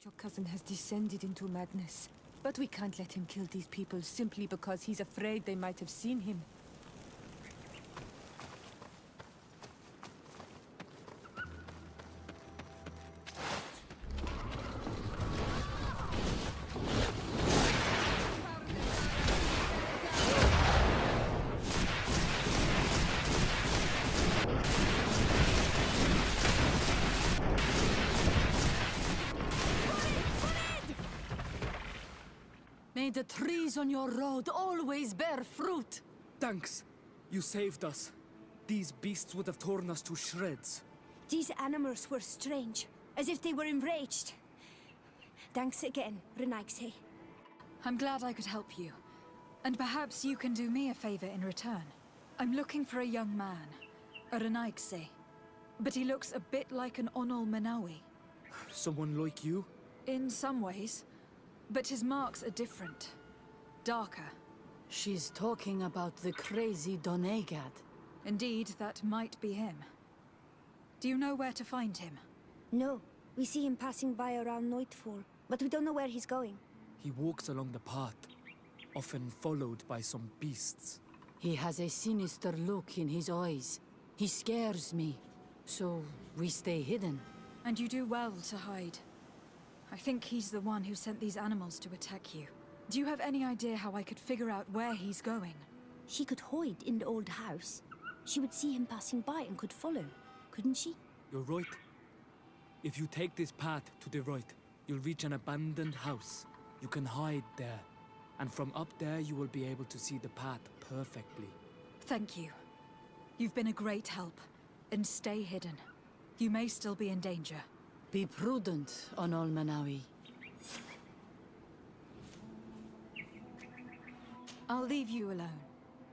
Your cousin has descended into madness. But we can't let him kill these people simply because he's afraid they might have seen him. May the trees on your road always bear fruit! Thanks. You saved us. These beasts would have torn us to shreds. These animals were strange, as if they were enraged. Thanks again, Renaigse. I'm glad I could help you. And perhaps you can do me a favor in return. I'm looking for a young man, a Renaigse. But he looks a bit like an Onol Manawi. Someone like you? In some ways. But his marks are different. Darker. She's talking about the crazy Donegad. Indeed, that might be him. Do you know where to find him? No, we see him passing by around nightfall, but we don't know where he's going. He walks along the path, often followed by some beasts. He has a sinister look in his eyes. He scares me. So we stay hidden. And you do well to hide. I think he's the one who sent these animals to attack you. Do you have any idea how I could figure out where he's going? She could hide in the old house. She would see him passing by and could follow, couldn't she? You're right. If you take this path to the right, you'll reach an abandoned house. You can hide there. And from up there, you will be able to see the path perfectly. Thank you. You've been a great help. And stay hidden. You may still be in danger. Be prudent, Onol Manawi. I'll leave you alone.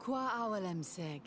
Qua awalem seg.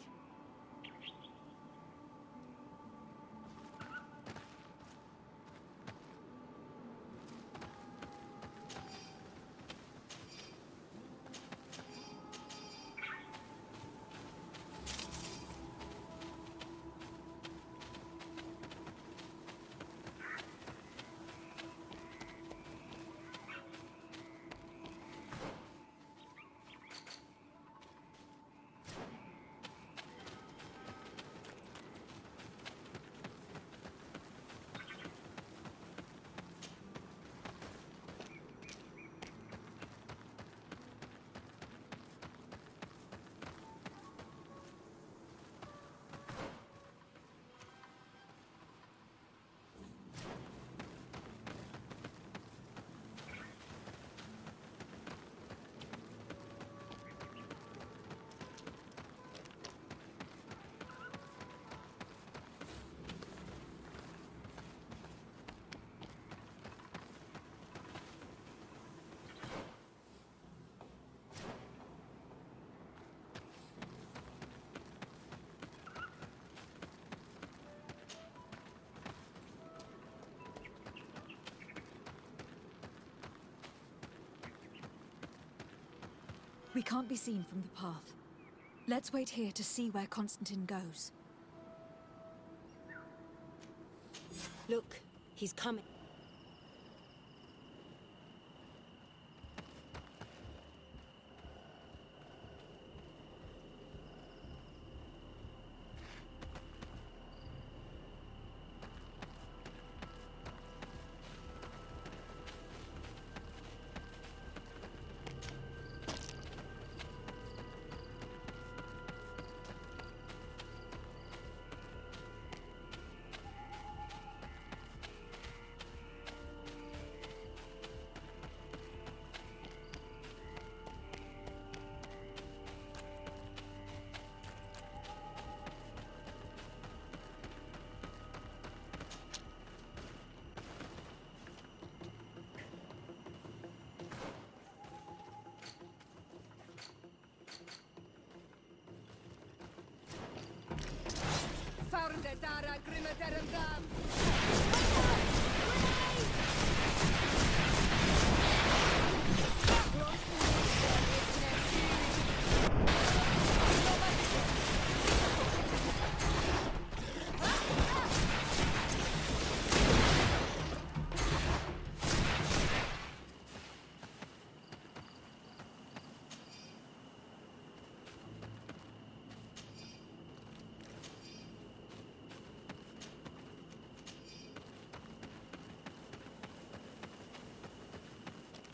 We can't be seen from the path. Let's wait here to see where Constantine goes. Look, he's coming.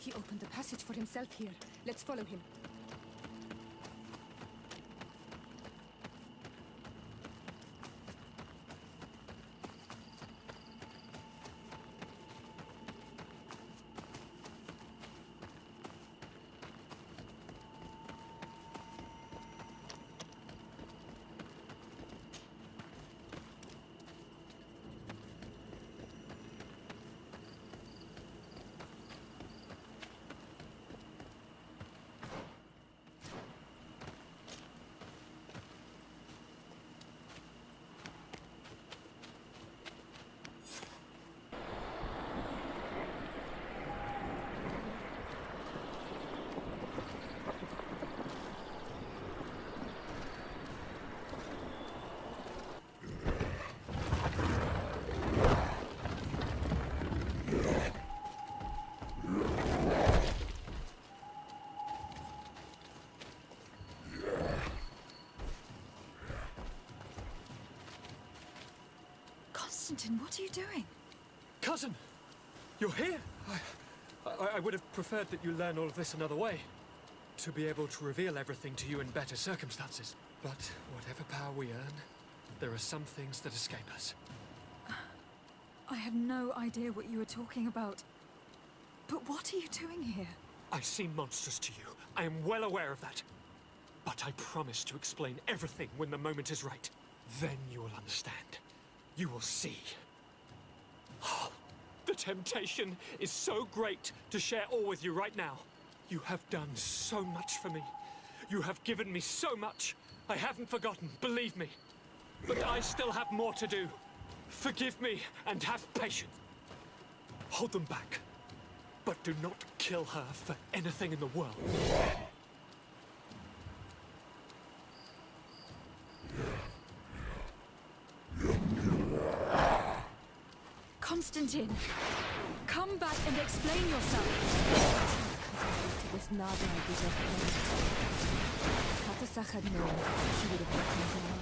He opened a passage for himself here. Let's follow him. Constantine, what are you doing? Cousin! You're here! I would have preferred that you learn all of this another way. To be able to reveal everything to you in better circumstances. But whatever power we earn, there are some things that escape us. I have no idea what you were talking about. But what are you doing here? I seem monstrous to you. I am well aware of that. But I promise to explain everything when the moment is right. Then you will understand. You will see. Oh, the temptation is so great to share all with you right now. You have done so much for me. You have given me so much. I haven't forgotten, believe me. But I still have more to do. Forgive me and have patience. Hold them back. But do not kill her for anything in the world. Constantine, come back and explain yourself. It was not my deserved. Katasach had known she would have let him down.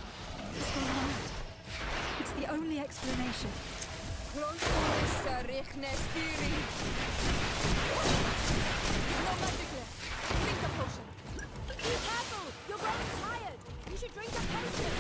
He's gone mad. It's the only explanation. No magic left. Drink a potion. Be careful! You're growing tired! You should drink a potion!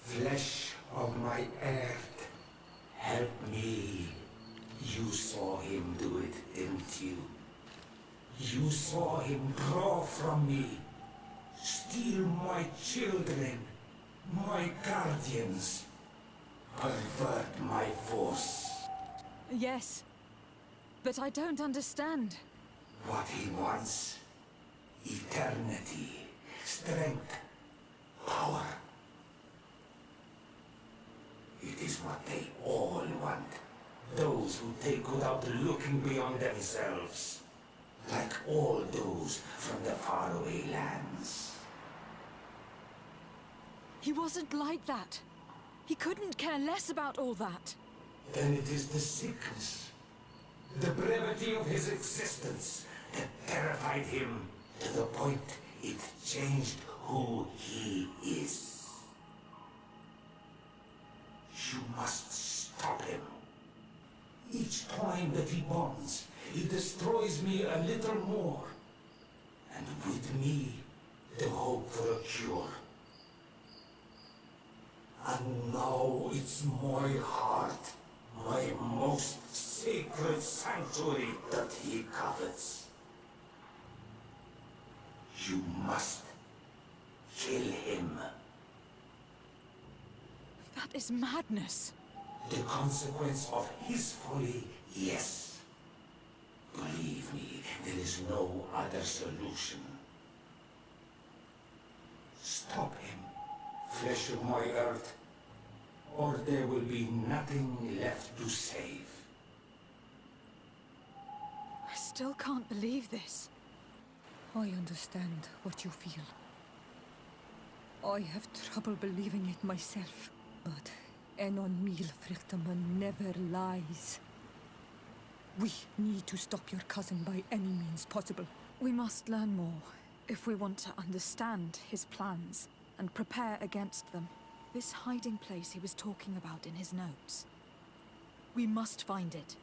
Flesh of my earth, help me. You saw him do it, didn't you? You saw him draw from me, steal my children, my guardians, pervert my force. Yes, but I don't understand. What he wants, eternity, strength, power. It is what they all want. Those who take without looking beyond themselves. Like all those from the faraway lands. He wasn't like that. He couldn't care less about all that. Then it is the sickness, the brevity of his existence that terrified him, to the point it changed who he is. You must stop him. Each time that he bonds, he destroys me a little more. And with me, the hope for a cure. And now it's my heart, my most sacred sanctuary that he covets. You must kill him. That is madness. The consequence of his folly, yes. Believe me, there is no other solution. Stop him, flesh of my earth, or there will be nothing left to save. I still can't believe this. I understand what you feel. I have trouble believing it myself. But Enon Mil Frichtaman never lies. We need to stop your cousin by any means possible. We must learn more if we want to understand his plans and prepare against them. This hiding place he was talking about in his notes. We must find it.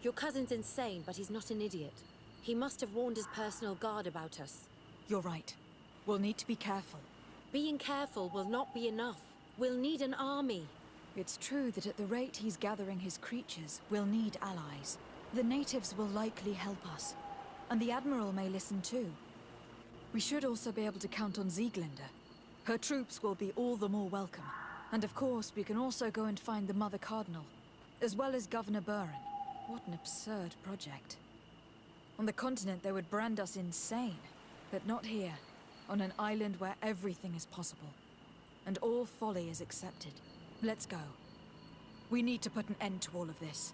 Your cousin's insane, but he's not an idiot. He must have warned his personal guard about us. You're right. We'll need to be careful. Being careful will not be enough. We'll need an army. It's true that at the rate he's gathering his creatures, we'll need allies. The natives will likely help us, and the Admiral may listen too. We should also be able to count on Sieglinde. Her troops will be all the more welcome. And of course, we can also go and find the Mother Cardinal, as well as Governor Buren. What an absurd project. On the continent, they would brand us insane, but not here, on an island where everything is possible. And all folly is accepted. Let's go. We need to put an end to all of this.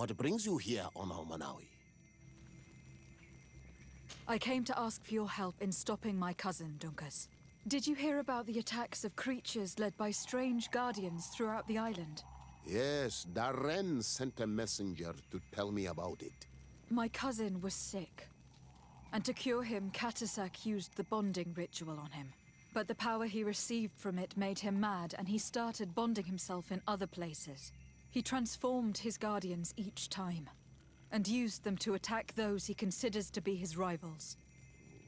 What brings you here on Manawi? I came to ask for your help in stopping my cousin, Dunkas. Did you hear about the attacks of creatures led by strange guardians throughout the island? Yes, Darren sent a messenger to tell me about it. My cousin was sick, and to cure him, Katasak used the bonding ritual on him. But the power he received from it made him mad, and he started bonding himself in other places. He transformed his guardians each time, and used them to attack those he considers to be his rivals.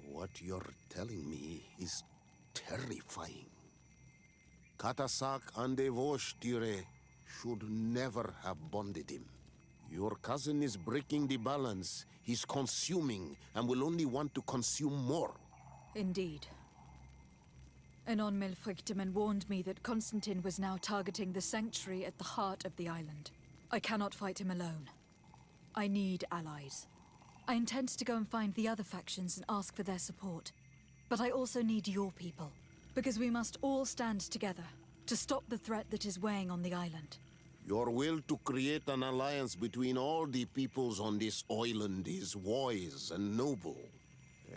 What you're telling me is terrifying. Katasak and Devosh'Tire should never have bonded him. Your cousin is breaking the balance. He's consuming and will only want to consume more. Indeed. Anon Milfrictiman warned me that Constantine was now targeting the sanctuary at the heart of the island. I cannot fight him alone. I need allies. I intend to go and find the other factions and ask for their support. But I also need your people, because we must all stand together to stop the threat that is weighing on the island. Your will to create an alliance between all the peoples on this island is wise and noble.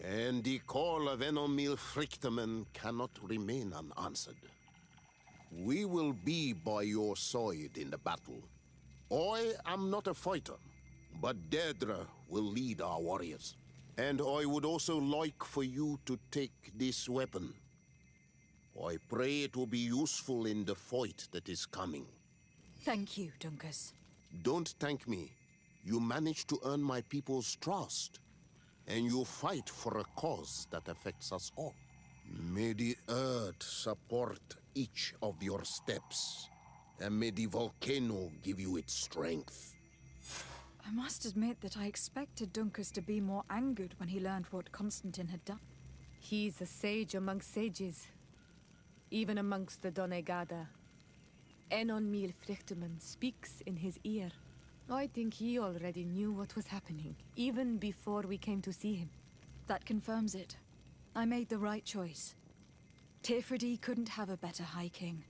And the call of Enomil Frichteman cannot remain unanswered. We will be by your side in the battle. I am not a fighter, but Deirdre will lead our warriors. And I would also like for you to take this weapon. I pray it will be useful in the fight that is coming. Thank you, Dunkas. Don't thank me. You managed to earn my people's trust. And you fight for a cause that affects us all. May the earth support each of your steps. And may the volcano give you its strength. I must admit that I expected Dunkas to be more angered when he learned what Constantine had done. He's a sage amongst sages, even amongst the Donegada. Enon Mil Frichteman speaks in his ear. I think he already knew what was happening, even before we came to see him. That confirms it. I made the right choice. Tifredi couldn't have a better High King.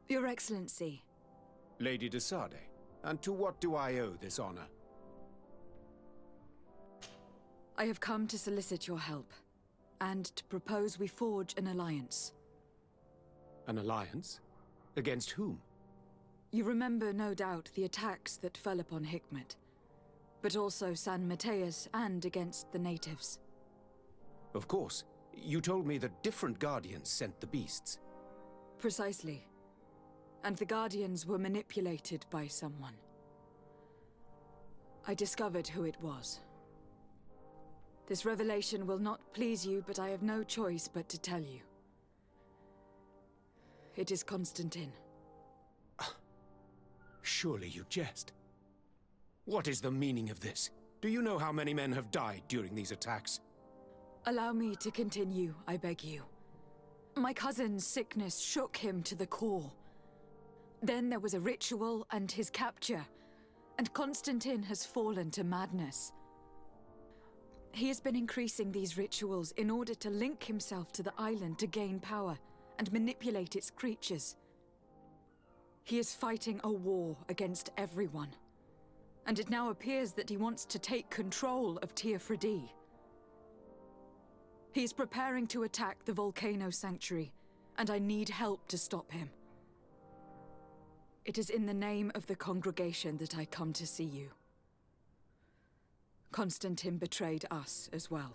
Your Excellency, Lady de Sade, and to what do I owe this honor? I have come to solicit your help, and to propose we forge an alliance. An alliance? Against whom? You remember, no doubt, the attacks that fell upon Hikmet, but also San Mateus and against the natives. Of course. You told me that different guardians sent the beasts. Precisely. And the Guardians were manipulated by someone. I discovered who it was. This revelation will not please you, but I have no choice but to tell you. It is Constantine. Surely you jest. What is the meaning of this? Do you know how many men have died during these attacks? Allow me to continue, I beg you. My cousin's sickness shook him to the core. Then there was a ritual and his capture, and Constantine has fallen to madness. He has been increasing these rituals in order to link himself to the island to gain power and manipulate its creatures. He is fighting a war against everyone, and it now appears that he wants to take control of Teofridi. He is preparing to attack the volcano sanctuary, and I need help to stop him. It is in the name of the congregation that I come to see you. Constantine betrayed us as well.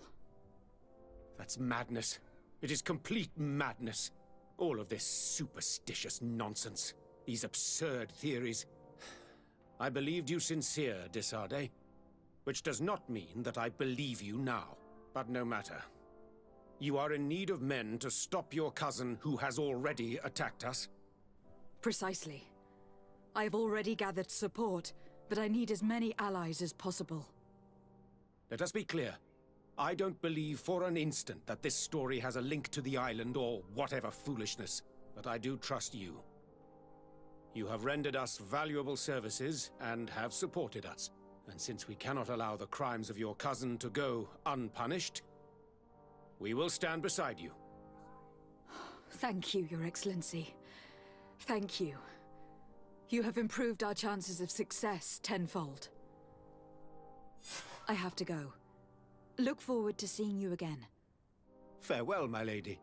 That's madness. It is complete madness. All of this superstitious nonsense. These absurd theories. I believed you sincere, de Sade, which does not mean that I believe you now. But no matter. You are in need of men to stop your cousin who has already attacked us? Precisely. I have already gathered support, but I need as many allies as possible. Let us be clear. I don't believe for an instant that this story has a link to the island or whatever foolishness, but I do trust you. You have rendered us valuable services and have supported us. And since we cannot allow the crimes of your cousin to go unpunished, we will stand beside you. Thank you, Your Excellency. Thank you. You have improved our chances of success tenfold. I have to go. Look forward to seeing you again. Farewell, my lady.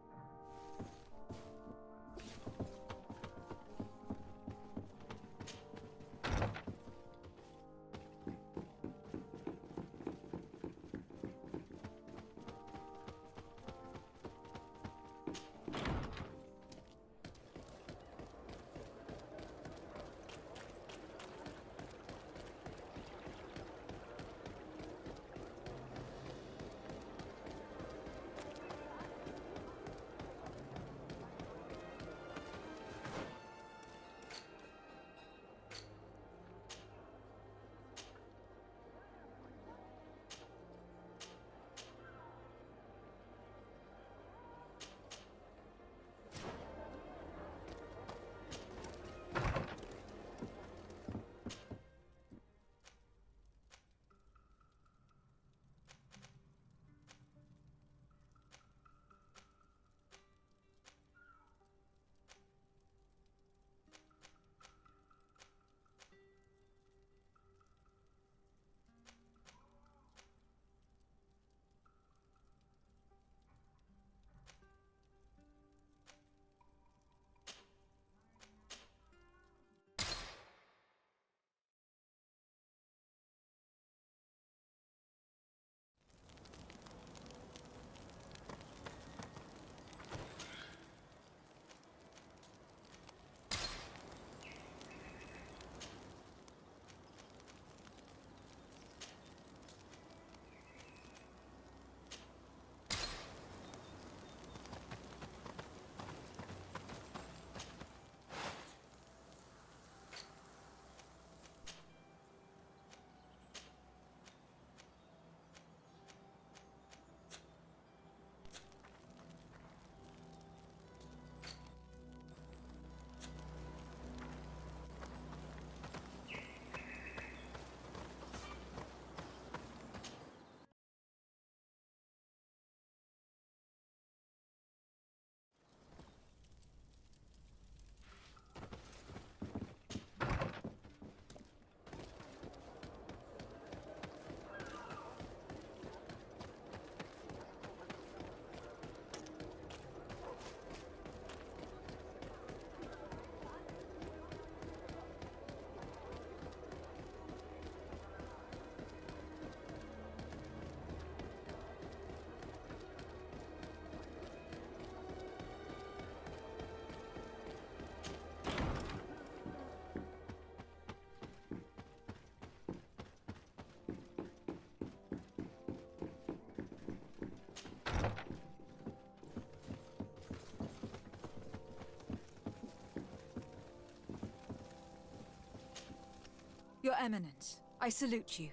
Your Eminence, I salute you.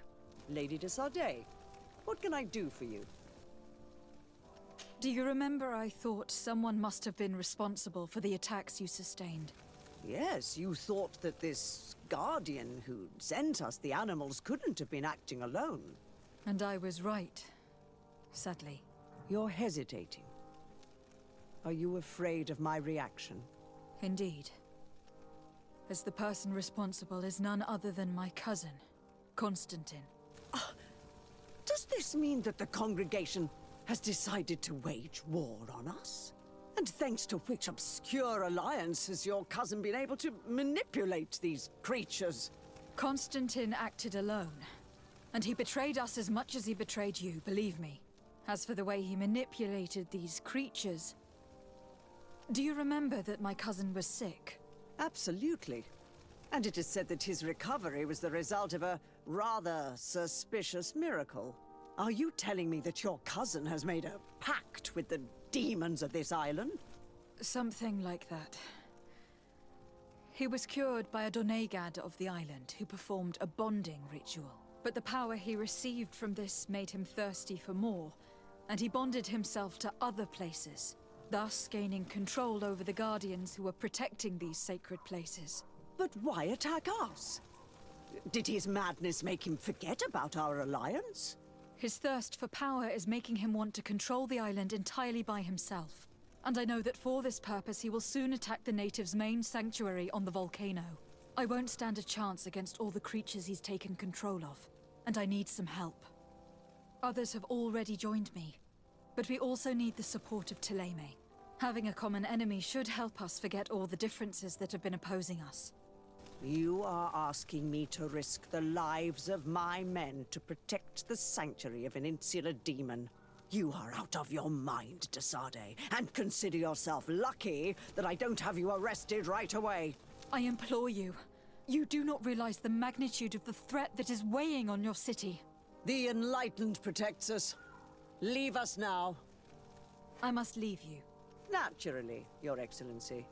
Lady de Sardet, what can I do for you? Do you remember I thought someone must have been responsible for the attacks you sustained? Yes, you thought that this guardian who sent us the animals couldn't have been acting alone. And I was right, sadly. You're hesitating. Are you afraid of my reaction? Indeed. As the person responsible is none other than my cousin, Constantine. Does this mean that the congregation has decided to wage war on us? And thanks to which obscure alliance has your cousin been able to manipulate these creatures? Constantine acted alone. And he betrayed us as much as he betrayed you, believe me. As for the way he manipulated these creatures... Do you remember that my cousin was sick? Absolutely. And it is said that his recovery was the result of a rather suspicious miracle. Are you telling me that your cousin has made a pact with the demons of this island? Something like that. He was cured by a Donegad of the island who performed a bonding ritual. But the power he received from this made him thirsty for more, and he bonded himself to other places, thus gaining control over the Guardians who were protecting these sacred places. But why attack us? Did his madness make him forget about our alliance? His thirst for power is making him want to control the island entirely by himself. And I know that for this purpose he will soon attack the natives' main sanctuary on the volcano. I won't stand a chance against all the creatures he's taken control of, and I need some help. Others have already joined me, but we also need the support of Theleme. Having a common enemy should help us forget all the differences that have been opposing us. You are asking me to risk the lives of my men to protect the sanctuary of an insular demon. You are out of your mind, de Sardet, and consider yourself lucky that I don't have you arrested right away. I implore you. You do not realize the magnitude of the threat that is weighing on your city. The Enlightened protects us. Leave us now. I must leave you. Naturally, Your Excellency.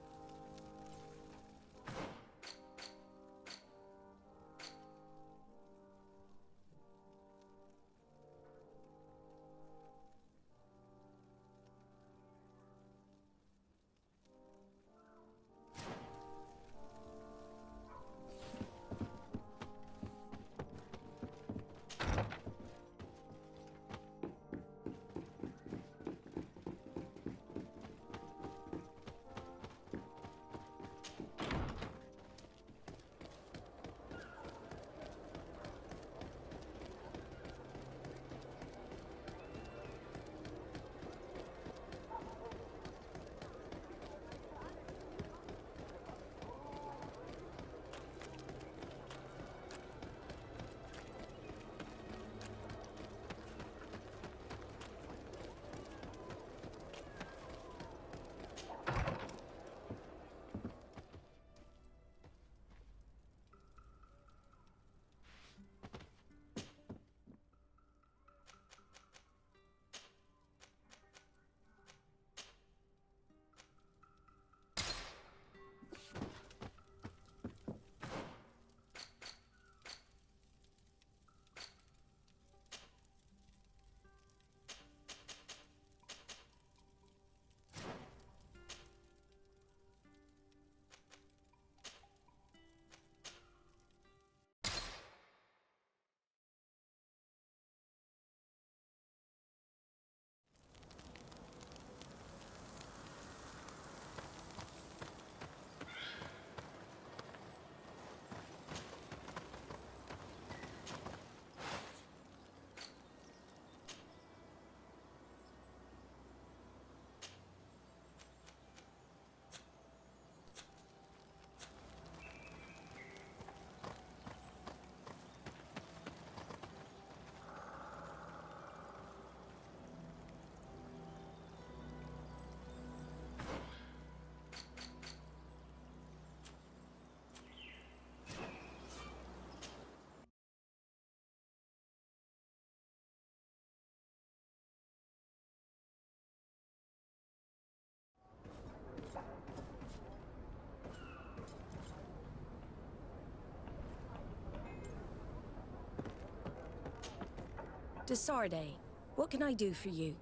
Desarde, what can I do for you?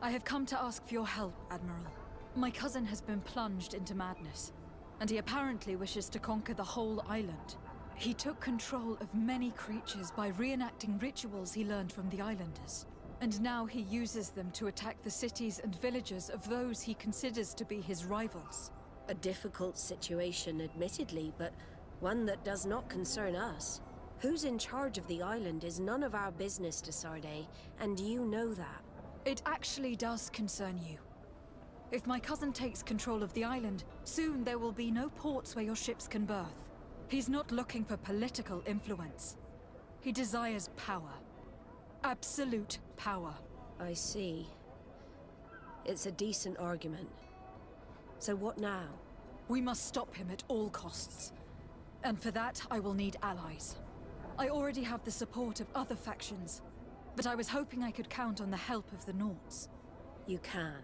I have come to ask for your help, Admiral. My cousin has been plunged into madness, and he apparently wishes to conquer the whole island. He took control of many creatures by reenacting rituals he learned from the islanders. And now he uses them to attack the cities and villages of those he considers to be his rivals. A difficult situation, admittedly, but one that does not concern us. Who's in charge of the island is none of our business, Desarde, and you know that. It actually does concern you. If my cousin takes control of the island, soon there will be no ports where your ships can berth. He's not looking for political influence. He desires power. Absolute power. I see. It's a decent argument. So what now? We must stop him at all costs. And for that, I will need allies. I already have the support of other factions, but I was hoping I could count on the help of the Nords. You can.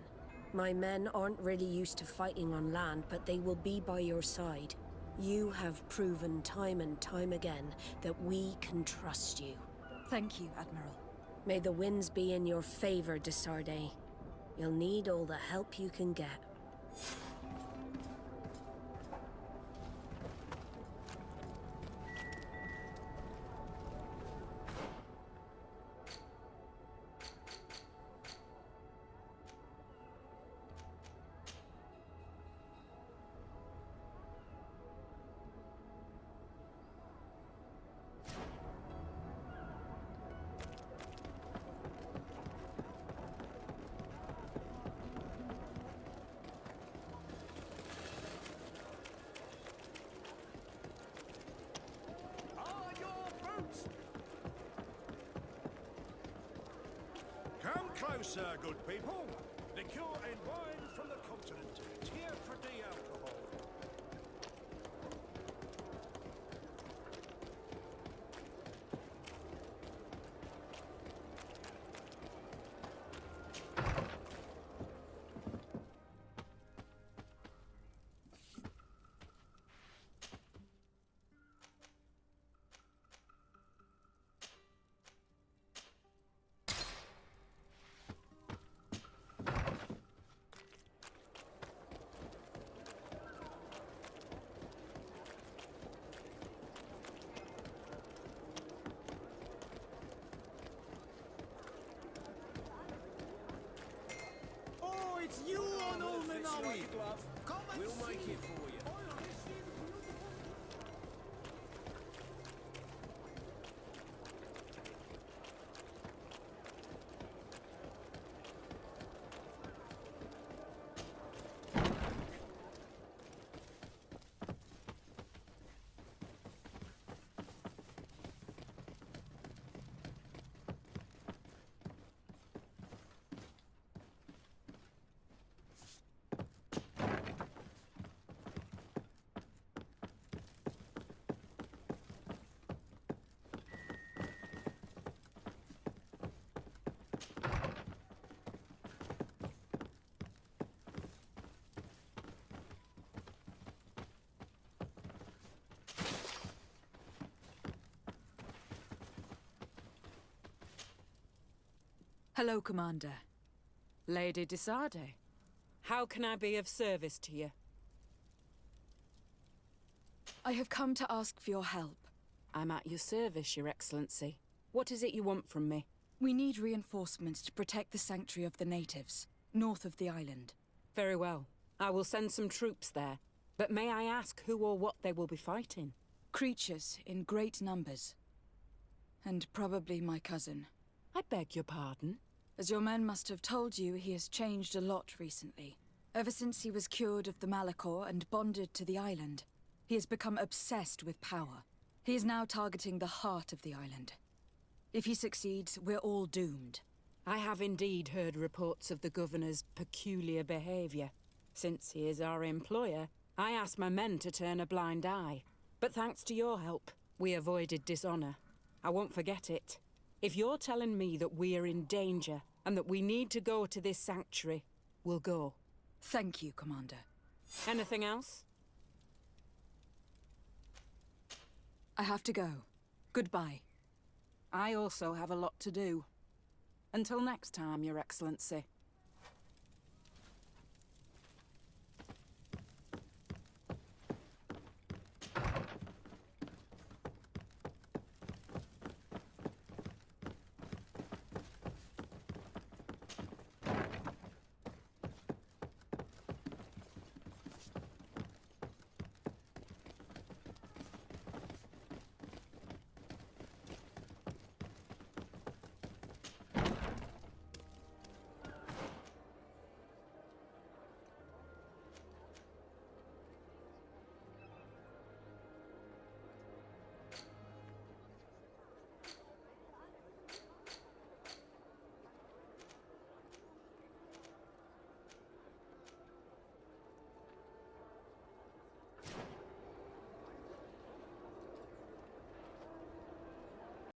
My men aren't really used to fighting on land, but they will be by your side. You have proven time and time again that we can trust you. Thank you, Admiral. May the winds be in your favor, Desarde. You'll need all the help you can get. Come closer, good people. Liqueur and wine from the continent. Here for the alcohol. It's you on all Manawi! We'll make it for you. Hello, Commander. Lady Desarde. How can I be of service to you? I have come to ask for your help. I'm at your service, Your Excellency. What is it you want from me? We need reinforcements to protect the sanctuary of the natives, north of the island. Very well. I will send some troops there. But may I ask who or what they will be fighting? Creatures in great numbers. And probably my cousin. I beg your pardon? As your men must have told you, he has changed a lot recently. Ever since he was cured of the Malachor and bonded to the island, he has become obsessed with power. He is now targeting the heart of the island. If he succeeds, we're all doomed. I have indeed heard reports of the Governor's peculiar behavior. Since he is our employer, I asked my men to turn a blind eye. But thanks to your help, we avoided dishonor. I won't forget it. If you're telling me that we are in danger and that we need to go to this sanctuary, we'll go. Thank you, Commander. Anything else? I have to go. Goodbye. I also have a lot to do. Until next time, Your Excellency.